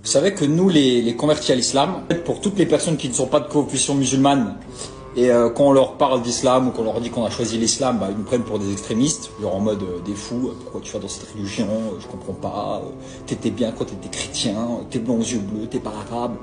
Vous savez que nous, les convertis à l'islam, pour toutes les personnes qui ne sont pas de confession musulmane, et quand on leur parle d'islam ou qu'on leur dit qu'on a choisi l'islam, bah, ils nous prennent pour des extrémistes, genre en mode des fous, pourquoi tu vas dans cette religion, je comprends pas, t'étais bien quand t'étais chrétien, t'es blanc aux yeux bleus, t'es pas arabe.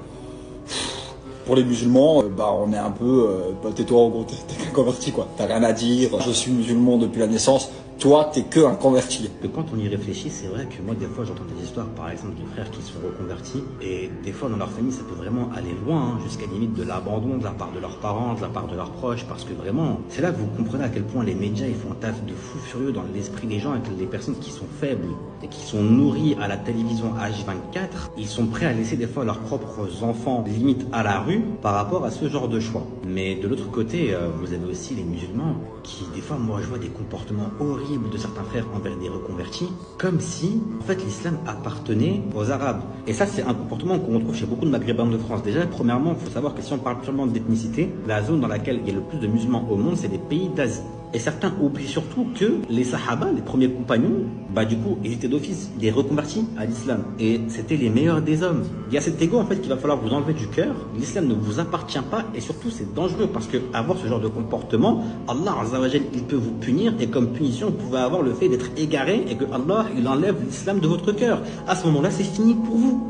Pour les musulmans, bah on est un peu, bah, tais-toi en gros, t'es qu'un converti quoi, t'as rien à dire, je suis musulman depuis la naissance, toi t'es que un converti. Que quand on y réfléchit, c'est vrai que moi des fois j'entends des histoires par exemple de frères qui sont reconvertis et des fois dans leur famille ça peut vraiment aller loin, hein, jusqu'à limite de l'abandon de la part de leurs parents, de la part de leurs proches, parce que vraiment c'est là que vous comprenez à quel point les médias ils font un taf de fou furieux dans l'esprit des gens, et que les personnes qui sont faibles et qui sont nourries à la télévision H24, ils sont prêts à laisser des fois leurs propres enfants limite à la rue par rapport à ce genre de choix. Mais de l'autre côté, vous avez aussi les musulmans qui des fois moi je vois des comportements horribles de certains frères envers des reconvertis, comme si en fait l'islam appartenait aux Arabes. Et ça c'est un comportement qu'on retrouve chez beaucoup de Maghrébins de France. Déjà premièrement, il faut savoir que si on parle purement d'ethnicité, la zone dans laquelle il y a le plus de musulmans au monde, c'est les pays d'Asie. Et certains oublient surtout que les Sahaba, les premiers compagnons, bah du coup, ils étaient d'office des reconvertis à l'islam. Et c'était les meilleurs des hommes. Il y a cet ego en fait qu'il va falloir vous enlever du cœur. L'islam ne vous appartient pas et surtout c'est dangereux parce que avoir ce genre de comportement, Allah Azza wa Jal, il peut vous punir et comme punition, vous pouvez avoir le fait d'être égaré et que Allah, il enlève l'islam de votre cœur. À ce moment-là, c'est fini pour vous.